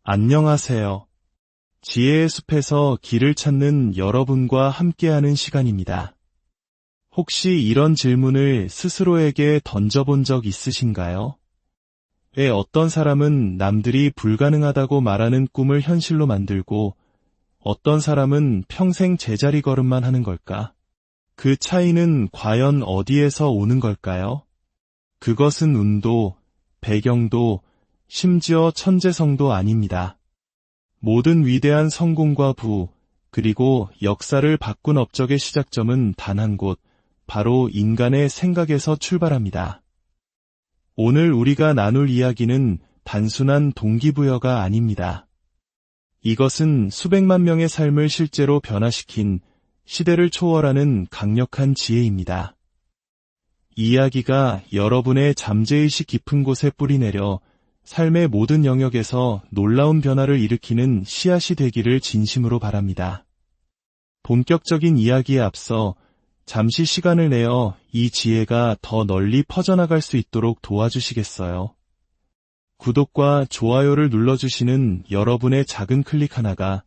안녕하세요. 지혜의 숲에서 길을 찾는 여러분과 함께하는 시간입니다. 혹시 이런 질문을 스스로에게 던져본 적 있으신가요? 왜 어떤 사람은 남들이 불가능하다고 말하는 꿈을 현실로 만들고 어떤 사람은 평생 제자리 걸음만 하는 걸까? 그 차이는 과연 어디에서 오는 걸까요? 그것은 운도, 배경도, 심지어 천재성도 아닙니다. 모든 위대한 성공과 부, 그리고 역사를 바꾼 업적의 시작점은 단 한 곳, 바로 인간의 생각에서 출발합니다. 오늘 우리가 나눌 이야기는 단순한 동기부여가 아닙니다. 이것은 수백만 명의 삶을 실제로 변화시킨 시대를 초월하는 강력한 지혜입니다. 이 이야기가 여러분의 잠재의식 깊은 곳에 뿌리내려 삶의 모든 영역에서 놀라운 변화를 일으키는 씨앗이 되기를 진심으로 바랍니다. 본격적인 이야기에 앞서 잠시 시간을 내어 이 지혜가 더 널리 퍼져나갈 수 있도록 도와주시겠어요? 구독과 좋아요를 눌러주시는 여러분의 작은 클릭 하나가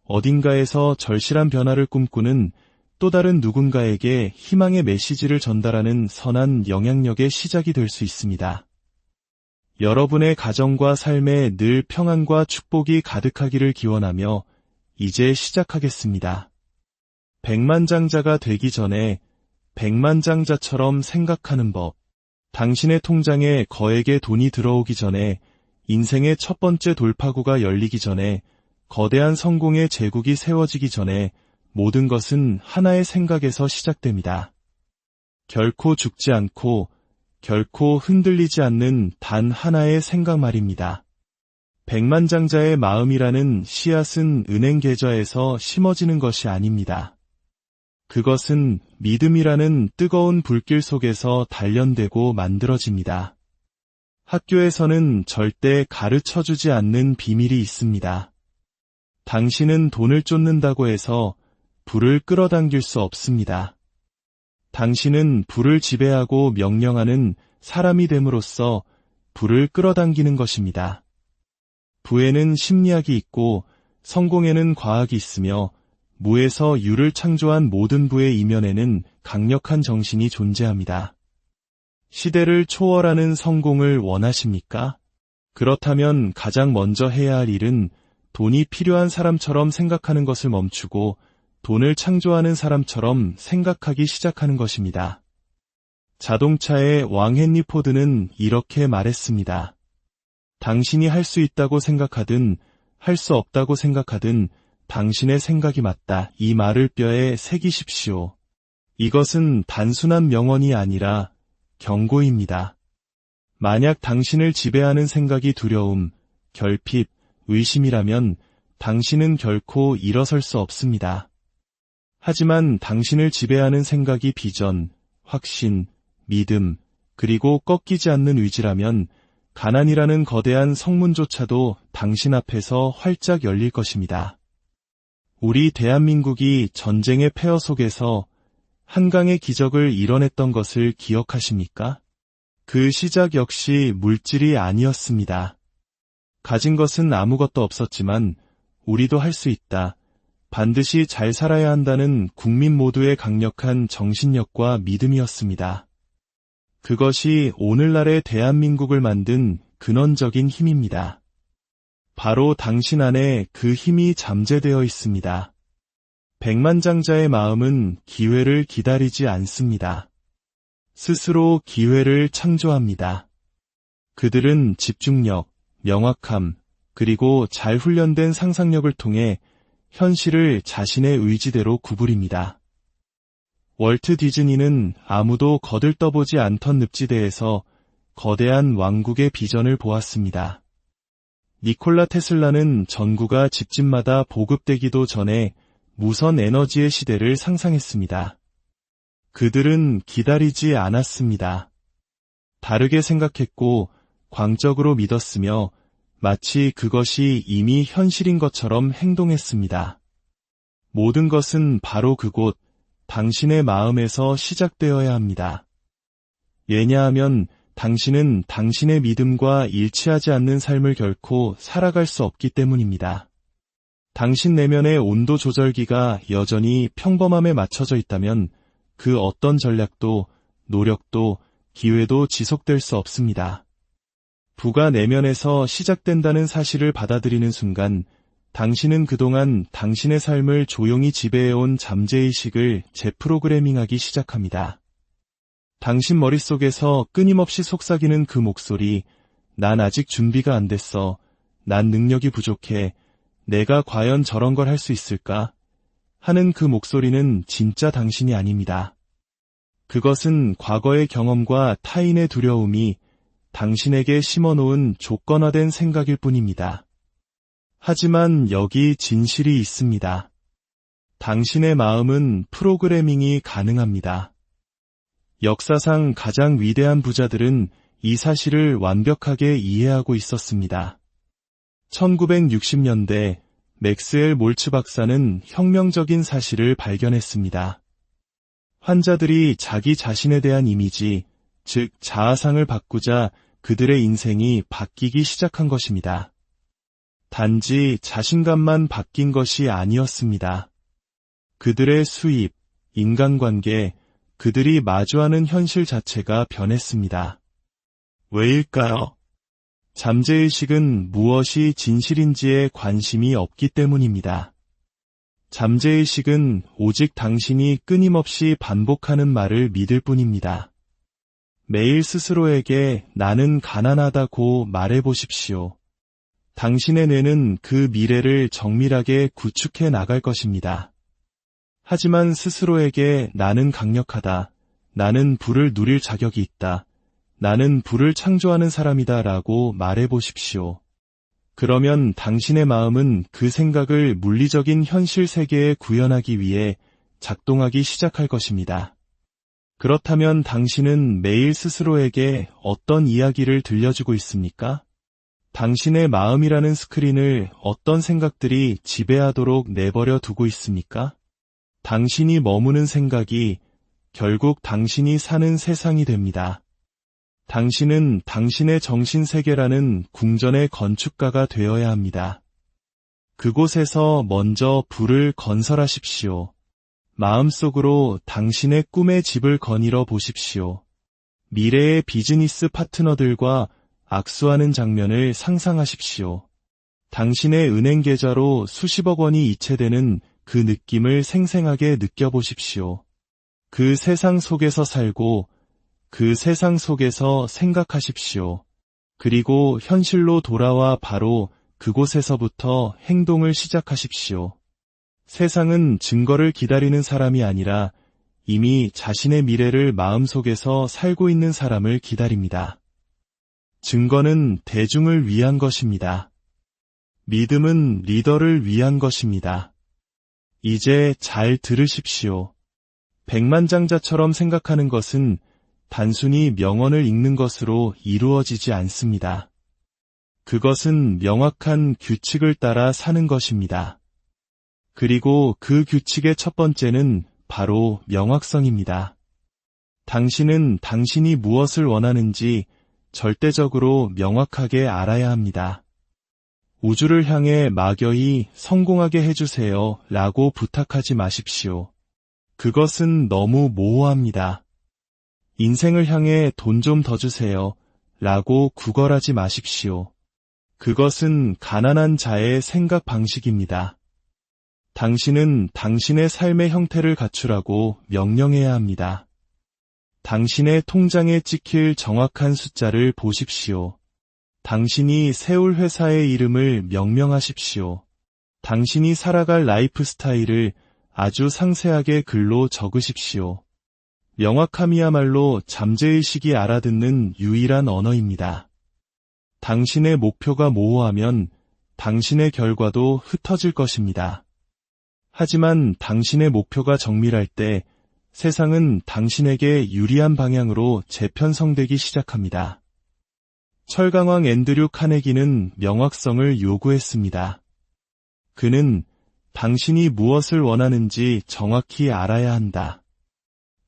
어딘가에서 절실한 변화를 꿈꾸는 또 다른 누군가에게 희망의 메시지를 전달하는 선한 영향력의 시작이 될 수 있습니다. 여러분의 가정과 삶에 늘 평안과 축복이 가득하기를 기원하며 이제 시작하겠습니다. 백만장자가 되기 전에 백만장자처럼 생각하는 법. 당신의 통장에 거액의 돈이 들어오기 전에, 인생의 첫 번째 돌파구가 열리기 전에, 거대한 성공의 제국이 세워지기 전에 모든 것은 하나의 생각에서 시작됩니다. 결코 죽지 않고 결코 흔들리지 않는 단 하나의 생각 말입니다. 백만장자의 마음이라는 씨앗은 은행 계좌에서 심어지는 것이 아닙니다. 그것은 믿음이라는 뜨거운 불길 속에서 단련되고 만들어집니다. 학교에서는 절대 가르쳐주지 않는 비밀이 있습니다. 당신은 돈을 쫓는다고 해서 불을 끌어당길 수 없습니다. 당신은 불을 지배하고 명령하는 사람이 됨으로써 불을 끌어당기는 것입니다. 부에는 심리학이 있고 성공에는 과학이 있으며 무에서 유를 창조한 모든 부의 이면에는 강력한 정신이 존재합니다. 시대를 초월하는 성공을 원하십니까? 그렇다면 가장 먼저 해야 할 일은 돈이 필요한 사람처럼 생각하는 것을 멈추고 돈을 창조하는 사람처럼 생각하기 시작하는 것입니다. 자동차의 왕 헨리 포드는 이렇게 말했습니다. 당신이 할 수 있다고 생각하든 할 수 없다고 생각하든 당신의 생각이 맞다. 이 말을 뼈에 새기십시오. 이것은 단순한 명언이 아니라 경고입니다. 만약 당신을 지배하는 생각이 두려움, 결핍, 의심이라면 당신은 결코 일어설 수 없습니다. 하지만 당신을 지배하는 생각이 비전, 확신, 믿음, 그리고 꺾이지 않는 의지라면 가난이라는 거대한 성문조차도 당신 앞에서 활짝 열릴 것입니다. 우리 대한민국이 전쟁의 폐허 속에서 한강의 기적을 이뤄냈던 것을 기억하십니까? 그 시작 역시 물질이 아니었습니다. 가진 것은 아무것도 없었지만 우리도 할 수 있다. 반드시 잘 살아야 한다는 국민 모두의 강력한 정신력과 믿음이었습니다. 그것이 오늘날의 대한민국을 만든 근원적인 힘입니다. 바로 당신 안에 그 힘이 잠재되어 있습니다. 백만장자의 마음은 기회를 기다리지 않습니다. 스스로 기회를 창조합니다. 그들은 집중력, 명확함, 그리고 잘 훈련된 상상력을 통해 현실을 자신의 의지대로 구부립니다. 월트 디즈니는 아무도 거들떠보지 않던 늪지대에서 거대한 왕국의 비전을 보았습니다. 니콜라 테슬라는 전구가 집집마다 보급되기도 전에 무선 에너지의 시대를 상상했습니다. 그들은 기다리지 않았습니다. 다르게 생각했고 광적으로 믿었으며 마치 그것이 이미 현실인 것처럼 행동했습니다. 모든 것은 바로 그곳, 당신의 마음에서 시작되어야 합니다. 왜냐하면 당신은 당신의 믿음과 일치하지 않는 삶을 결코 살아갈 수 없기 때문입니다. 당신 내면의 온도 조절기가 여전히 평범함에 맞춰져 있다면 그 어떤 전략도, 노력도, 기회도 지속될 수 없습니다. 부가 내면에서 시작된다는 사실을 받아들이는 순간 당신은 그동안 당신의 삶을 조용히 지배해온 잠재의식을 재프로그래밍하기 시작합니다. 당신 머릿속에서 끊임없이 속삭이는 그 목소리, 난 아직 준비가 안 됐어, 난 능력이 부족해, 내가 과연 저런 걸 할 수 있을까? 하는 그 목소리는 진짜 당신이 아닙니다. 그것은 과거의 경험과 타인의 두려움이 당신에게 심어놓은 조건화된 생각일 뿐입니다. 하지만 여기 진실이 있습니다. 당신의 마음은 프로그래밍이 가능합니다. 역사상 가장 위대한 부자들은 이 사실을 완벽하게 이해하고 있었습니다. 1960년대 맥스웰 몰츠 박사는 혁명적인 사실을 발견했습니다. 환자들이 자기 자신에 대한 이미지, 즉 자아상을 바꾸자 그들의 인생이 바뀌기 시작한 것입니다. 단지 자신감만 바뀐 것이 아니었습니다. 그들의 수입, 인간관계, 그들이 마주하는 현실 자체가 변했습니다. 왜일까요? 잠재의식은 무엇이 진실인지에 관심이 없기 때문입니다. 잠재의식은 오직 당신이 끊임없이 반복하는 말을 믿을 뿐입니다. 매일 스스로에게 나는 가난하다고 말해보십시오. 당신의 뇌는 그 미래를 정밀하게 구축해 나갈 것입니다. 하지만 스스로에게 나는 강력하다, 나는 부를 누릴 자격이 있다, 나는 부를 창조하는 사람이다 라고 말해보십시오. 그러면 당신의 마음은 그 생각을 물리적인 현실 세계에 구현하기 위해 작동하기 시작할 것입니다. 그렇다면 당신은 매일 스스로에게 어떤 이야기를 들려주고 있습니까? 당신의 마음이라는 스크린을 어떤 생각들이 지배하도록 내버려 두고 있습니까? 당신이 머무는 생각이 결국 당신이 사는 세상이 됩니다. 당신은 당신의 정신세계라는 궁전의 건축가가 되어야 합니다. 그곳에서 먼저 부를 건설하십시오. 마음속으로 당신의 꿈의 집을 거닐어 보십시오. 미래의 비즈니스 파트너들과 악수하는 장면을 상상하십시오. 당신의 은행 계좌로 수십억 원이 이체되는 그 느낌을 생생하게 느껴보십시오. 그 세상 속에서 살고 그 세상 속에서 생각하십시오. 그리고 현실로 돌아와 바로 그곳에서부터 행동을 시작하십시오. 세상은 증거를 기다리는 사람이 아니라 이미 자신의 미래를 마음속에서 살고 있는 사람을 기다립니다. 증거는 대중을 위한 것입니다. 믿음은 리더를 위한 것입니다. 이제 잘 들으십시오. 백만장자처럼 생각하는 것은 단순히 명언을 읽는 것으로 이루어지지 않습니다. 그것은 명확한 규칙을 따라 사는 것입니다. 그리고 그 규칙의 첫 번째는 바로 명확성입니다. 당신은 당신이 무엇을 원하는지 절대적으로 명확하게 알아야 합니다. 우주를 향해 막연히 성공하게 해주세요 라고 부탁하지 마십시오. 그것은 너무 모호합니다. 인생을 향해 돈 좀 더 주세요 라고 구걸하지 마십시오. 그것은 가난한 자의 생각 방식입니다. 당신은 당신의 삶의 형태를 갖추라고 명령해야 합니다. 당신의 통장에 찍힐 정확한 숫자를 보십시오. 당신이 세울 회사의 이름을 명명하십시오. 당신이 살아갈 라이프 스타일을 아주 상세하게 글로 적으십시오. 명확함이야말로 잠재의식이 알아듣는 유일한 언어입니다. 당신의 목표가 모호하면 당신의 결과도 흩어질 것입니다. 하지만 당신의 목표가 정밀할 때 세상은 당신에게 유리한 방향으로 재편성되기 시작합니다. 철강왕 앤드류 카네기는 명확성을 요구했습니다. 그는 당신이 무엇을 원하는지 정확히 알아야 한다.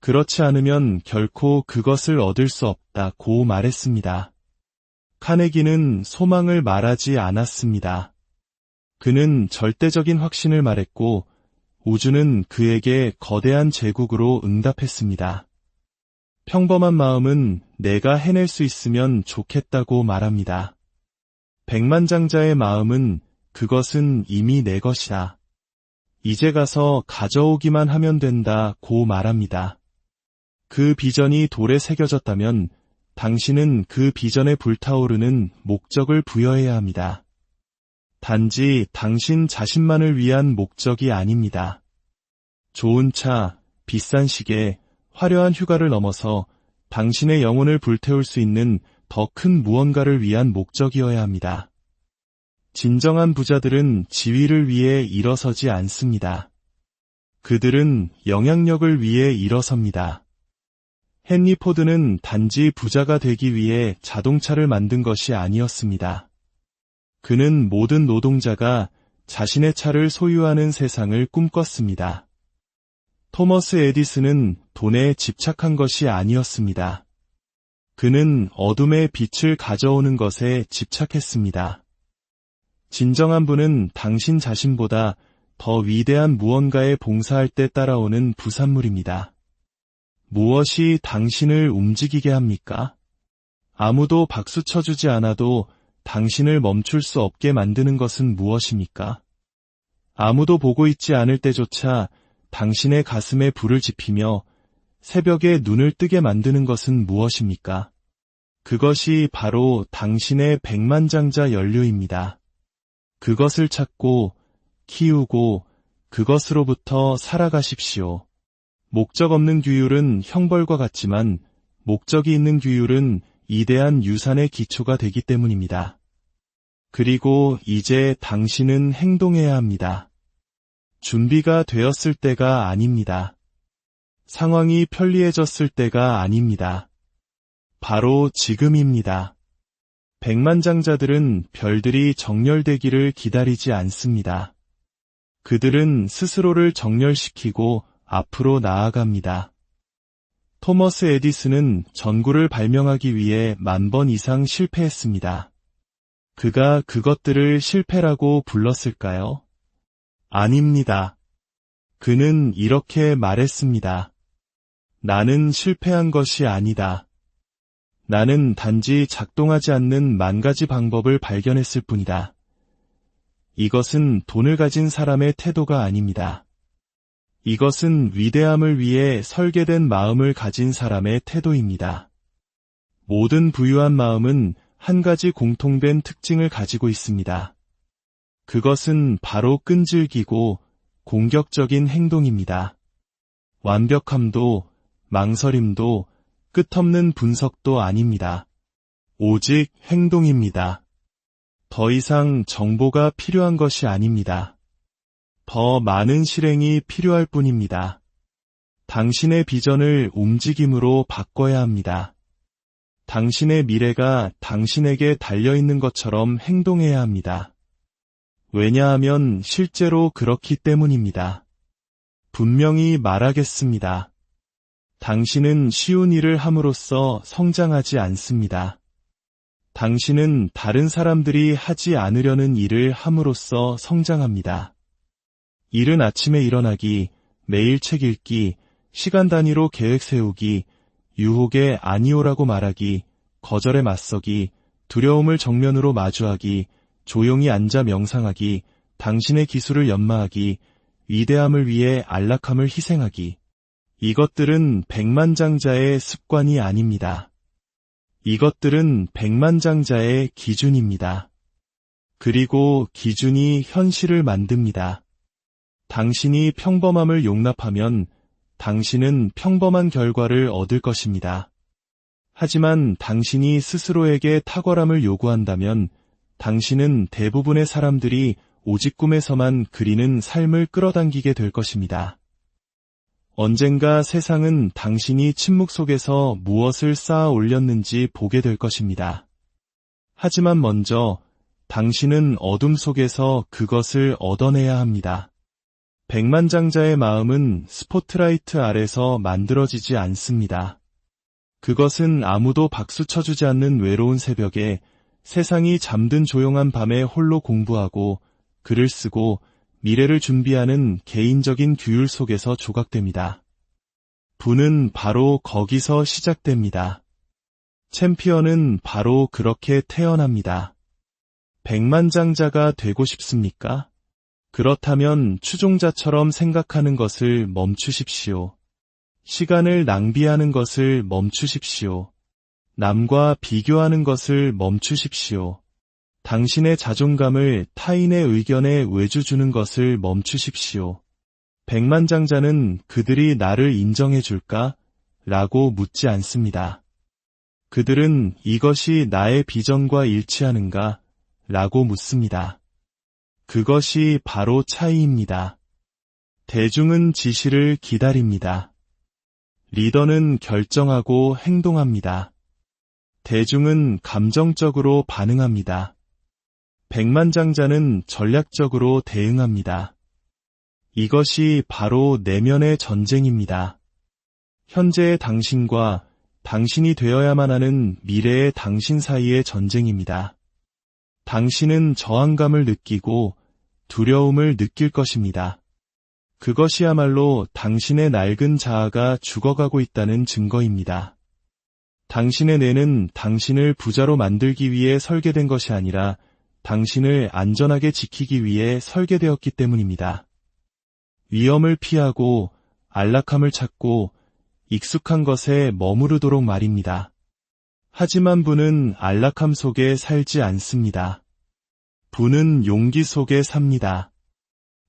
그렇지 않으면 결코 그것을 얻을 수 없다고 말했습니다. 카네기는 소망을 말하지 않았습니다. 그는 절대적인 확신을 말했고 우주는 그에게 거대한 제국으로 응답했습니다. 평범한 마음은 내가 해낼 수 있으면 좋겠다고 말합니다. 백만장자의 마음은 그것은 이미 내 것이다. 이제 가서 가져오기만 하면 된다고 말합니다. 그 비전이 돌에 새겨졌다면 당신은 그 비전에 불타오르는 목적을 부여해야 합니다. 단지 당신 자신만을 위한 목적이 아닙니다. 좋은 차, 비싼 시계, 화려한 휴가를 넘어서 당신의 영혼을 불태울 수 있는 더 큰 무언가를 위한 목적이어야 합니다. 진정한 부자들은 지위를 위해 일어서지 않습니다. 그들은 영향력을 위해 일어섭니다. 헨리 포드는 단지 부자가 되기 위해 자동차를 만든 것이 아니었습니다. 그는 모든 노동자가 자신의 차를 소유하는 세상을 꿈꿨습니다. 토머스 에디슨은 돈에 집착한 것이 아니었습니다. 그는 어둠의 빛을 가져오는 것에 집착했습니다. 진정한 분은 당신 자신보다 더 위대한 무언가에 봉사할 때 따라오는 부산물입니다. 무엇이 당신을 움직이게 합니까? 아무도 박수 쳐주지 않아도 당신을 멈출 수 없게 만드는 것은 무엇입니까? 아무도 보고 있지 않을 때조차 당신의 가슴에 불을 지피며 새벽에 눈을 뜨게 만드는 것은 무엇입니까? 그것이 바로 당신의 백만장자 연료입니다. 그것을 찾고 키우고 그것으로부터 살아가십시오. 목적 없는 규율은 형벌과 같지만 목적이 있는 규율은 이대한 유산의 기초가 되기 때문입니다. 그리고 이제 당신은 행동해야 합니다. 준비가 되었을 때가 아닙니다. 상황이 편리해졌을 때가 아닙니다. 바로 지금입니다. 백만장자들은 별들이 정렬되기를 기다리지 않습니다. 그들은 스스로를 정렬시키고 앞으로 나아갑니다. 토머스 에디슨은 전구를 발명하기 위해 10,000번 이상 실패했습니다. 그가 그것들을 실패라고 불렀을까요? 아닙니다. 그는 이렇게 말했습니다. 나는 실패한 것이 아니다. 나는 단지 작동하지 않는 10,000가지 방법을 발견했을 뿐이다. 이것은 돈을 가진 사람의 태도가 아닙니다. 이것은 위대함을 위해 설계된 마음을 가진 사람의 태도입니다. 모든 부유한 마음은 한 가지 공통된 특징을 가지고 있습니다. 그것은 바로 끈질기고 공격적인 행동입니다. 완벽함도 망설임도 끝없는 분석도 아닙니다. 오직 행동입니다. 더 이상 정보가 필요한 것이 아닙니다. 더 많은 실행이 필요할 뿐입니다. 당신의 비전을 움직임으로 바꿔야 합니다. 당신의 미래가 당신에게 달려있는 것처럼 행동해야 합니다. 왜냐하면 실제로 그렇기 때문입니다. 분명히 말하겠습니다. 당신은 쉬운 일을 함으로써 성장하지 않습니다. 당신은 다른 사람들이 하지 않으려는 일을 함으로써 성장합니다. 이른 아침에 일어나기, 매일 책 읽기, 시간 단위로 계획 세우기, 유혹에 아니오라고 말하기, 거절에 맞서기, 두려움을 정면으로 마주하기, 조용히 앉아 명상하기, 당신의 기술을 연마하기, 위대함을 위해 안락함을 희생하기. 이것들은 백만장자의 습관이 아닙니다. 이것들은 백만장자의 기준입니다. 그리고 기준이 현실을 만듭니다. 당신이 평범함을 용납하면 당신은 평범한 결과를 얻을 것입니다. 하지만 당신이 스스로에게 탁월함을 요구한다면 당신은 대부분의 사람들이 오직 꿈에서만 그리는 삶을 끌어당기게 될 것입니다. 언젠가 세상은 당신이 침묵 속에서 무엇을 쌓아 올렸는지 보게 될 것입니다. 하지만 먼저 당신은 어둠 속에서 그것을 얻어내야 합니다. 백만장자의 마음은 스포트라이트 아래서 만들어지지 않습니다. 그것은 아무도 박수 쳐주지 않는 외로운 새벽에 세상이 잠든 조용한 밤에 홀로 공부하고 글을 쓰고 미래를 준비하는 개인적인 규율 속에서 조각됩니다. 부는 바로 거기서 시작됩니다. 챔피언은 바로 그렇게 태어납니다. 백만장자가 되고 싶습니까? 그렇다면 추종자처럼 생각하는 것을 멈추십시오. 시간을 낭비하는 것을 멈추십시오. 남과 비교하는 것을 멈추십시오. 당신의 자존감을 타인의 의견에 외주 주는 것을 멈추십시오. 백만장자는 그들이 나를 인정해 줄까? 라고 묻지 않습니다. 그들은 이것이 나의 비전과 일치하는가? 라고 묻습니다. 그것이 바로 차이입니다. 대중은 지시를 기다립니다. 리더는 결정하고 행동합니다. 대중은 감정적으로 반응합니다. 백만장자는 전략적으로 대응합니다. 이것이 바로 내면의 전쟁입니다. 현재의 당신과 당신이 되어야만 하는 미래의 당신 사이의 전쟁입니다. 당신은 저항감을 느끼고 두려움을 느낄 것입니다. 그것이야말로 당신의 낡은 자아가 죽어가고 있다는 증거입니다. 당신의 뇌는 당신을 부자로 만들기 위해 설계된 것이 아니라 당신을 안전하게 지키기 위해 설계되었기 때문입니다. 위험을 피하고 안락함을 찾고 익숙한 것에 머무르도록 말입니다. 하지만 부는 안락함 속에 살지 않습니다. 부는 용기 속에 삽니다.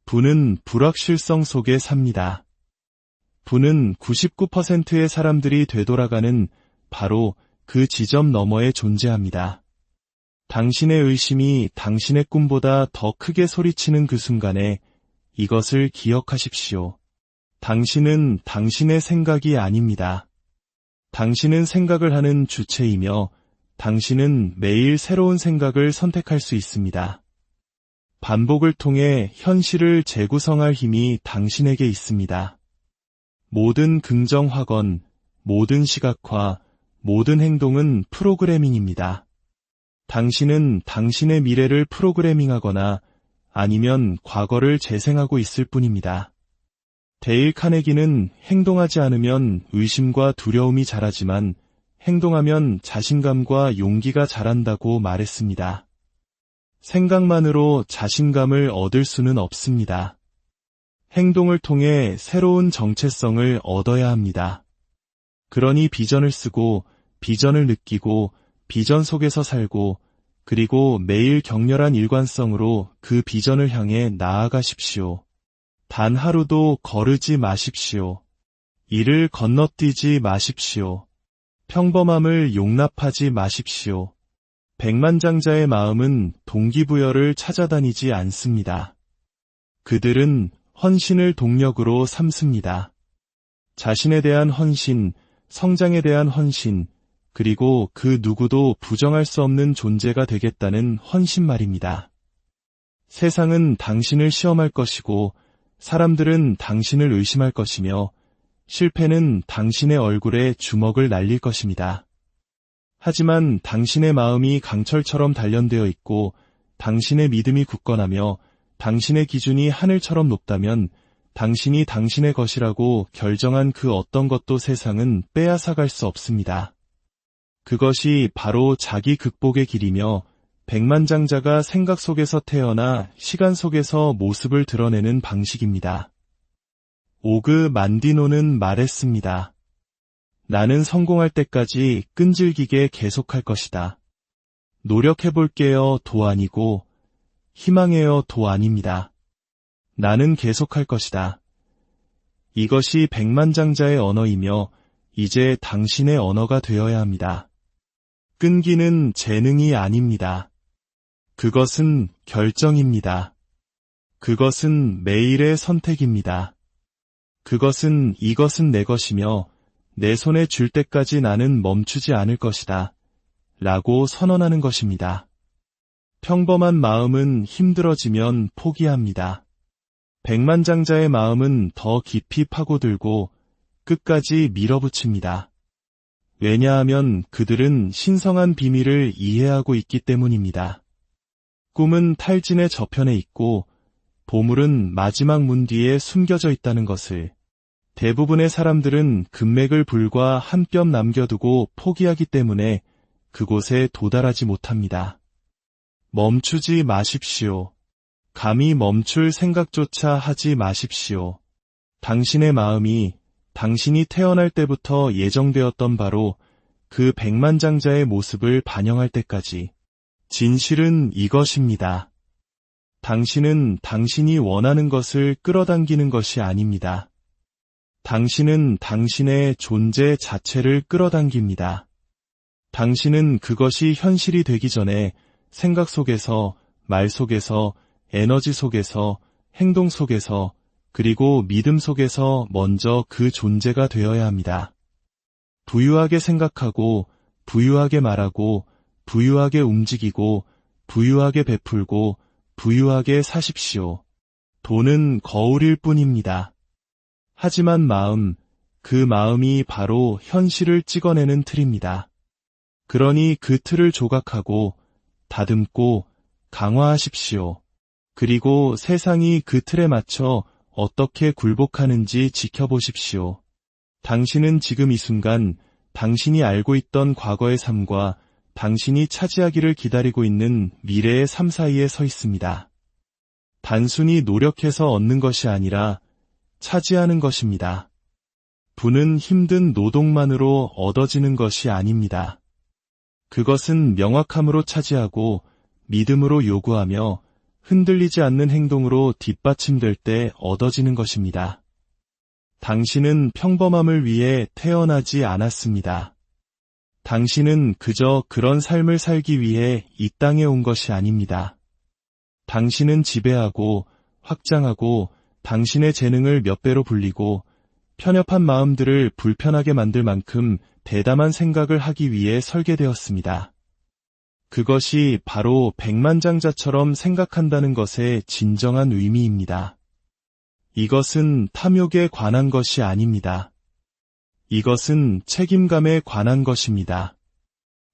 부는 불확실성 속에 삽니다. 부는 99%의 사람들이 되돌아가는 바로 그 지점 너머에 존재합니다. 당신의 의심이 당신의 꿈보다 더 크게 소리치는 그 순간에 이것을 기억하십시오. 당신은 당신의 생각이 아닙니다. 당신은 생각을 하는 주체이며 당신은 매일 새로운 생각을 선택할 수 있습니다. 반복을 통해 현실을 재구성할 힘이 당신에게 있습니다. 모든 긍정 확언, 모든 시각화, 모든 행동은 프로그래밍입니다. 당신은 당신의 미래를 프로그래밍하거나 아니면 과거를 재생하고 있을 뿐입니다. 데일 카네기는 행동하지 않으면 의심과 두려움이 자라지만 행동하면 자신감과 용기가 자란다고 말했습니다. 생각만으로 자신감을 얻을 수는 없습니다. 행동을 통해 새로운 정체성을 얻어야 합니다. 그러니 비전을 쓰고 비전을 느끼고 비전 속에서 살고 그리고 매일 격렬한 일관성으로 그 비전을 향해 나아가십시오. 단 하루도 거르지 마십시오. 이를 건너뛰지 마십시오. 평범함을 용납하지 마십시오. 백만장자의 마음은 동기부여를 찾아다니지 않습니다. 그들은 헌신을 동력으로 삼습니다. 자신에 대한 헌신, 성장에 대한 헌신, 그리고 그 누구도 부정할 수 없는 존재가 되겠다는 헌신 말입니다. 세상은 당신을 시험할 것이고 사람들은 당신을 의심할 것이며 실패는 당신의 얼굴에 주먹을 날릴 것입니다. 하지만 당신의 마음이 강철처럼 단련되어 있고 당신의 믿음이 굳건하며 당신의 기준이 하늘처럼 높다면 당신이 당신의 것이라고 결정한 그 어떤 것도 세상은 빼앗아갈 수 없습니다. 그것이 바로 자기 극복의 길이며 백만장자가 생각 속에서 태어나 시간 속에서 모습을 드러내는 방식입니다. 오그 만디노는 말했습니다. 나는 성공할 때까지 끈질기게 계속할 것이다. 노력해볼게요 도 아니고 희망해요 도 아닙니다. 나는 계속할 것이다. 이것이 백만장자의 언어이며 이제 당신의 언어가 되어야 합니다. 끈기는 재능이 아닙니다. 그것은 결정입니다. 그것은 매일의 선택입니다. 그것은 이것은 내 것이며 내 손에 줄 때까지 나는 멈추지 않을 것이다. 라고 선언하는 것입니다. 평범한 마음은 힘들어지면 포기합니다. 백만장자의 마음은 더 깊이 파고들고 끝까지 밀어붙입니다. 왜냐하면 그들은 신성한 비밀을 이해하고 있기 때문입니다. 꿈은 탈진의 저편에 있고 보물은 마지막 문 뒤에 숨겨져 있다는 것을 대부분의 사람들은 금맥을 불과 한 뼘 남겨두고 포기하기 때문에 그곳에 도달하지 못합니다. 멈추지 마십시오. 감히 멈출 생각조차 하지 마십시오. 당신의 마음이 당신이 태어날 때부터 예정되었던 바로 그 백만장자의 모습을 반영할 때까지. 진실은 이것입니다. 당신은 당신이 원하는 것을 끌어당기는 것이 아닙니다. 당신은 당신의 존재 자체를 끌어당깁니다. 당신은 그것이 현실이 되기 전에 생각 속에서, 말 속에서, 에너지 속에서, 행동 속에서, 그리고 믿음 속에서 먼저 그 존재가 되어야 합니다. 부유하게 생각하고, 부유하게 말하고, 부유하게 움직이고, 부유하게 베풀고, 부유하게 사십시오. 돈은 거울일 뿐입니다. 하지만 마음, 그 마음이 바로 현실을 찍어내는 틀입니다. 그러니 그 틀을 조각하고, 다듬고, 강화하십시오. 그리고 세상이 그 틀에 맞춰 어떻게 굴복하는지 지켜보십시오. 당신은 지금 이 순간 당신이 알고 있던 과거의 삶과 당신이 차지하기를 기다리고 있는 미래의 삶 사이에 서 있습니다. 단순히 노력해서 얻는 것이 아니라 차지하는 것입니다. 부는 힘든 노동만으로 얻어지는 것이 아닙니다. 그것은 명확함으로 차지하고 믿음으로 요구하며 흔들리지 않는 행동으로 뒷받침될 때 얻어지는 것입니다. 당신은 평범함을 위해 태어나지 않았습니다. 당신은 그저 그런 삶을 살기 위해 이 땅에 온 것이 아닙니다. 당신은 지배하고 확장하고 당신의 재능을 몇 배로 불리고 편협한 마음들을 불편하게 만들 만큼 대담한 생각을 하기 위해 설계되었습니다. 그것이 바로 백만장자처럼 생각한다는 것의 진정한 의미입니다. 이것은 탐욕에 관한 것이 아닙니다. 이것은 책임감에 관한 것입니다.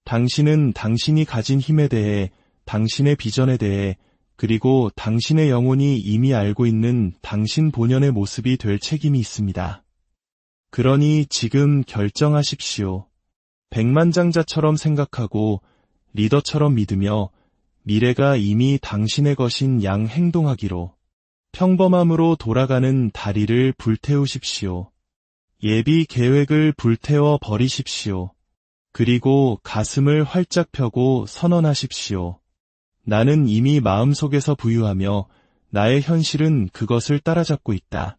당신은 당신이 가진 힘에 대해, 당신의 비전에 대해, 그리고 당신의 영혼이 이미 알고 있는 당신 본연의 모습이 될 책임이 있습니다. 그러니 지금 결정하십시오. 백만장자처럼 생각하고 리더처럼 믿으며 미래가 이미 당신의 것인 양 행동하기로 평범함으로 돌아가는 다리를 불태우십시오. 예비 계획을 불태워 버리십시오. 그리고 가슴을 활짝 펴고 선언하십시오. 나는 이미 마음속에서 부유하며 나의 현실은 그것을 따라잡고 있다.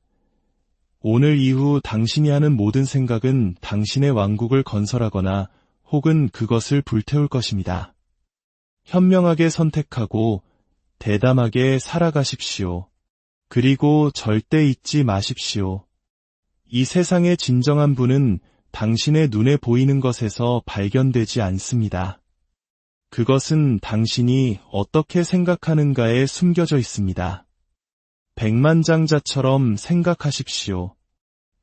오늘 이후 당신이 하는 모든 생각은 당신의 왕국을 건설하거나 혹은 그것을 불태울 것입니다. 현명하게 선택하고 대담하게 살아가십시오. 그리고 절대 잊지 마십시오. 이 세상의 진정한 부는 당신의 눈에 보이는 것에서 발견되지 않습니다. 그것은 당신이 어떻게 생각하는가에 숨겨져 있습니다. 백만장자처럼 생각하십시오.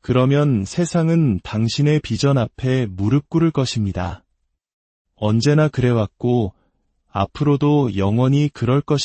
그러면 세상은 당신의 비전 앞에 무릎 꿇을 것입니다. 언제나 그래왔고 앞으로도 영원히 그럴 것입니다.